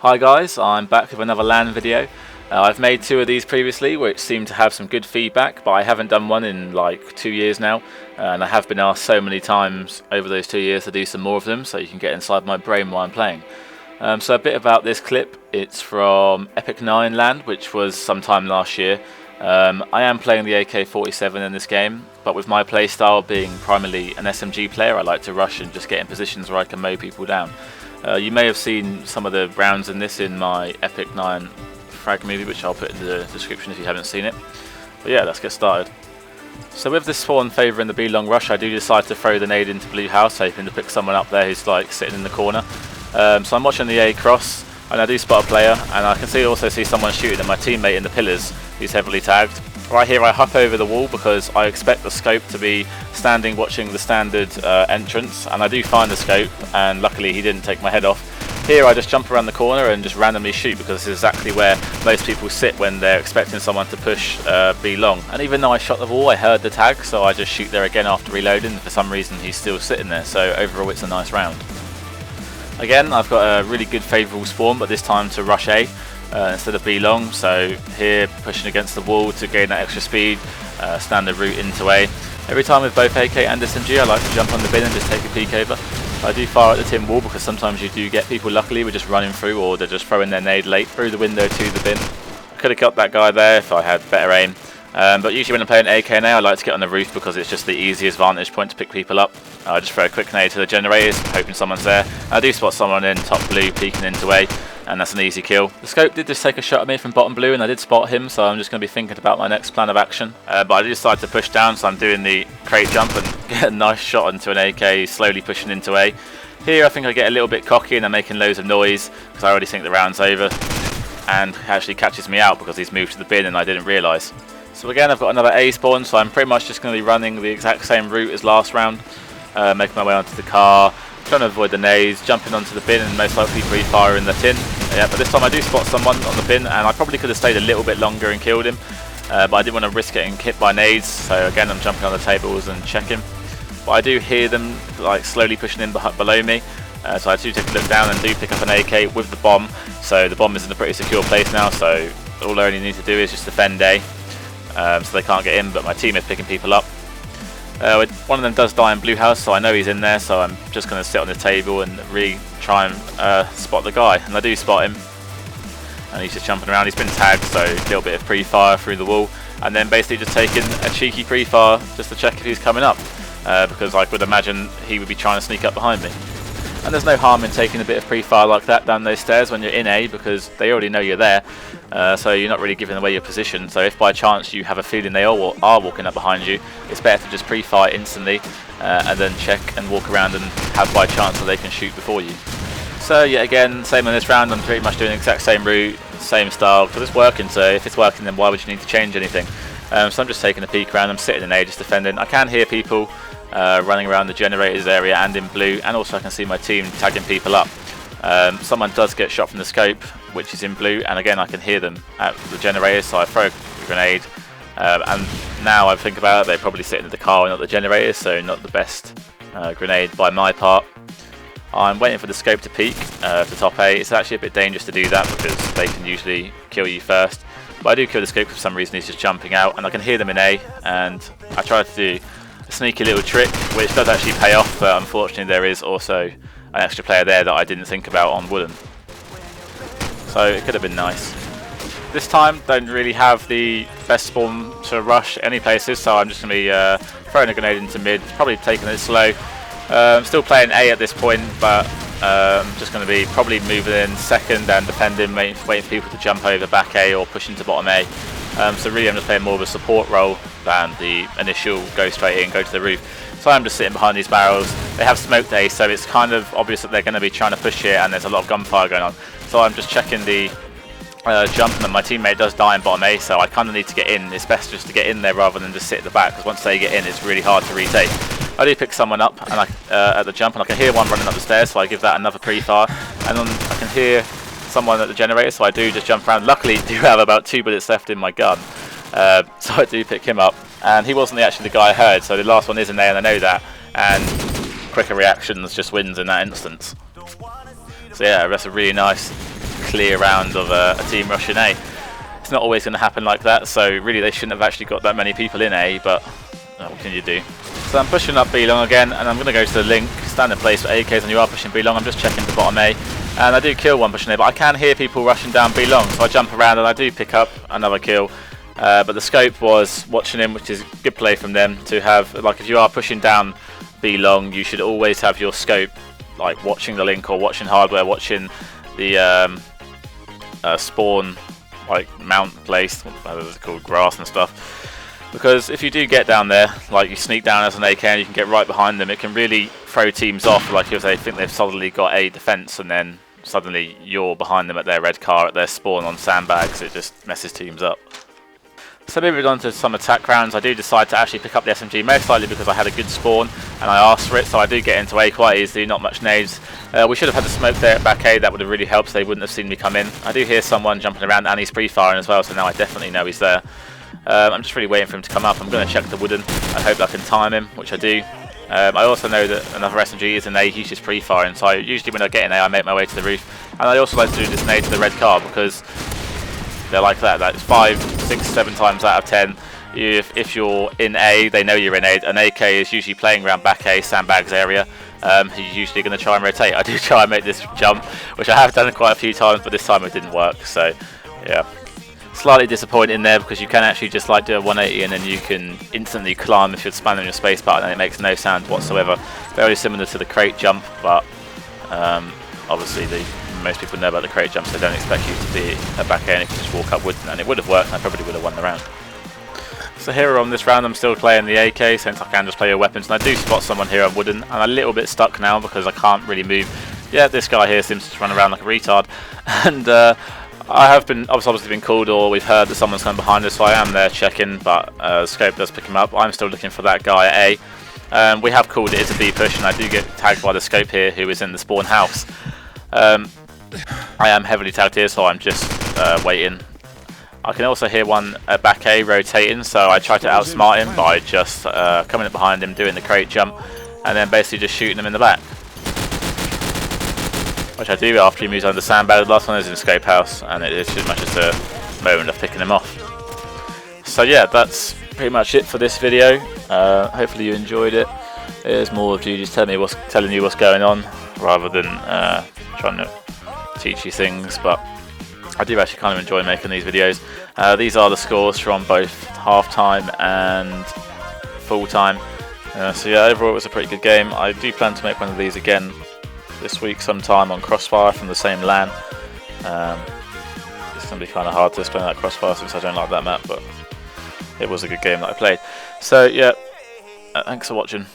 Hi guys, I'm back with another LAN video. I've made 2 of these previously which seem to have some good feedback, but I haven't done one in like 2 years now, and I have been asked so many times over those 2 years to do some more of them so you can get inside my brain while I'm playing. So a bit about this clip. It's from Epic 9 LAN, which was sometime last year. I am playing the AK47 in this game, but with my playstyle being primarily an SMG player, I like to rush and just get in positions where I can mow people down. You may have seen some of the rounds in this in my Epic 9 frag movie, which I'll put in the description if you haven't seen it. But yeah, let's get started. So with this spawn favouring the B long rush, I do decide to throw the nade into blue house, hoping to pick someone up there who's like sitting in the corner. So I'm watching the A cross, and I do spot a player, and I can also see someone shooting at my teammate in the pillars who's heavily tagged. Right here I hop over the wall because I expect the scope to be standing watching the standard entrance, and I do find the scope, and luckily he didn't take my head off. Here I just jump around the corner and just randomly shoot because this is exactly where most people sit when they're expecting someone to push B long. And even though I shot the wall, I heard the tag, so I just shoot there again after reloading, and for some reason he's still sitting there, so overall it's a nice round. Again, I've got a really good favourable spawn, but this time to rush A instead of B long, so here pushing against the wall to gain that extra speed, standard route into A. Every time with both AK and SMG I like to jump on the bin and just take a peek over. I do fire at the tin wall because sometimes you do get people luckily with just running through, or they're just throwing their nade late through the window to the bin. I could have got that guy there if I had better aim, but usually when I'm playing AK and A I like to get on the roof because it's just the easiest vantage point to pick people up. I just throw a quick nade to the generators, hoping someone's there. I do spot someone in top blue peeking into A, and that's an easy kill. The scope did just take a shot at me from bottom blue, and I did spot him, so I'm just going to be thinking about my next plan of action. But I did decide to push down, so I'm doing the crate jump and get a nice shot into an AK, slowly pushing into A. Here I think I get a little bit cocky and I'm making loads of noise because I already think the round's over, and actually catches me out because he's moved to the bin and I didn't realise. So again, I've got another A spawn, so I'm pretty much just going to be running the exact same route as last round, making my way onto the car, trying to avoid the nades, jumping onto the bin and most likely pre-fire in the tin. Yeah, but this time I do spot someone on the bin, and I probably could have stayed a little bit longer and killed him, but I didn't want to risk getting hit by nades, so again I'm jumping on the tables and checking. But I do hear them like slowly pushing in below me, so I do take a look down and do pick up an AK with the bomb. So the bomb is in a pretty secure place now, so all I only need to do is just defend A, so they can't get in, but my team is picking people up. One of them does die in blue house, so I know he's in there, so I'm just going to sit on the table and really try and spot the guy. And I do spot him, and he's just jumping around. He's been tagged, so a little bit of pre-fire through the wall, and then basically just taking a cheeky pre-fire just to check if he's coming up, because I would imagine he would be trying to sneak up behind me. And there's no harm in taking a bit of pre-fire like that down those stairs when you're in A, because they already know you're there, so you're not really giving away your position. So if by chance you have a feeling they are walking up behind you, it's better to just pre-fire instantly and then check and walk around and have by chance so they can shoot before you. So yeah, again, same on this round, I'm pretty much doing the exact same route, same style, because it's working, so if it's working then why would you need to change anything? So I'm just taking a peek around, I'm sitting in A just defending. I can hear people running around the generators area and in blue, and also I can see my team tagging people up. Someone does get shot from the scope, which is in blue, and again I can hear them at the generators, so I throw a grenade, and now I think about it, they're probably sitting in the car and not the generators, so not the best grenade by my part. I'm waiting for the scope to peak to top A. It's actually a bit dangerous to do that because they can usually kill you first, but I do kill the scope for some reason. He's just jumping out, and I can hear them in A, and I try to do a sneaky little trick which does actually pay off, but unfortunately there is also an extra player there that I didn't think about on wooden, so it could have been nice. This time don't really have the best spawn to rush any places, so I'm just going to be throwing a grenade into mid, probably taking it slow. Still playing A at this point, but just going to be probably moving in second and defending, waiting for people to jump over back A or push into bottom A. So really I'm just playing more of a support role than the initial go straight in, go to the roof. So I'm just sitting behind these barrels. They have smoked A, so it's kind of obvious that they're going to be trying to push here, and there's a lot of gunfire going on. So I'm just checking the jump, and my teammate does die in bottom A, so I kind of need to get in. It's best just to get in there rather than just sit at the back, because once they get in it's really hard to retake. I do pick someone up and at the jump, and I can hear one running up the stairs, so I give that another pre-fire, and then I can hear someone at the generator, so I do just jump around. Luckily I do have about 2 bullets left in my gun, so I do pick him up, and he wasn't actually the guy I heard, so the last one is in there and I know that, and quicker reactions just wins in that instance. So yeah, that's a really nice clear round of a team rushing A. It's not always going to happen like that, so really they shouldn't have actually got that many people in A, but what can you do? So I'm pushing up B long again, and I'm going to go to the link, stand in place for AKs, and you are pushing B long. I'm just checking the bottom A, and I do kill one pushing A, but I can hear people rushing down B long, so I jump around and I do pick up another kill. But the scope was watching him, which is good play from them to have. Like, if you are pushing down B long, you should always have your scope, like watching the link or watching hardware, watching the spawn, like mount place, whatever it's called, grass and stuff. Because if you do get down there, like you sneak down as an AK and you can get right behind them, it can really throw teams off. Like if they think they've suddenly got a defense and then suddenly you're behind them at their red car, at their spawn on sandbags, it just messes teams up. So moving on to some attack rounds, I do decide to actually pick up the SMG, most likely because I had a good spawn and I asked for it, so I do get into A quite easily, not much nades. We should have had the smoke there at back A, that would have really helped, so they wouldn't have seen me come in. I do hear someone jumping around and he's pre-firing as well, so now I definitely know he's there. I'm just really waiting for him to come up. I'm going to check the wooden and hope I can time him, which I do. I also know that another SMG is in A, he's just pre-firing, so usually when I get in A I make my way to the roof. And I also like to do this nade to the red car because they're like that. That's 5, 6, 7 times out of 10. If you're in A, they know you're in A. An AK is usually playing around back A, sandbags area. He's usually going to try and rotate. I do try and make this jump, which I have done quite a few times, but this time it didn't work. So, yeah. Slightly disappointing there because you can actually just like do a 180 and then you can instantly climb if you're spamming your space button and it makes no sound whatsoever. Very similar to the crate jump, but obviously most people know about the crate jump, so they don't expect you to be a back end. You can just walk up wooden and it would have worked and I probably would have won the round. So here on this round I'm still playing the AK since I can just play your weapons, and I do spot someone here on wooden. I'm a little bit stuck now because I can't really move. Yeah, this guy here seems to run around like a retard, and I have been obviously been called, or we've heard that someone's coming behind us, so I am there checking, but scope does pick him up. I'm still looking for that guy at A. We have called it is a B push, and I do get tagged by the scope here who is in the spawn house. I am heavily tagged here, so I'm just waiting. I can also hear one at back A rotating, so I try to outsmart him by just coming up behind him, doing the crate jump, and then basically just shooting him in the back. Which I do after he moves under the sandbag. The last one is in the scope house, and it is pretty much just a moment of picking him off. So yeah, that's pretty much it for this video. Hopefully you enjoyed it. It is more of you just telling you what's going on, rather than trying to teach you things. But I do actually kind of enjoy making these videos. These are the scores from both half-time and full-time. So yeah, overall it was a pretty good game. I do plan to make one of these again this week sometime on Crossfire from the same LAN. It's going to be kind of hard to explain that Crossfire since I don't like that map, but it was a good game that I played. So yeah, thanks for watching.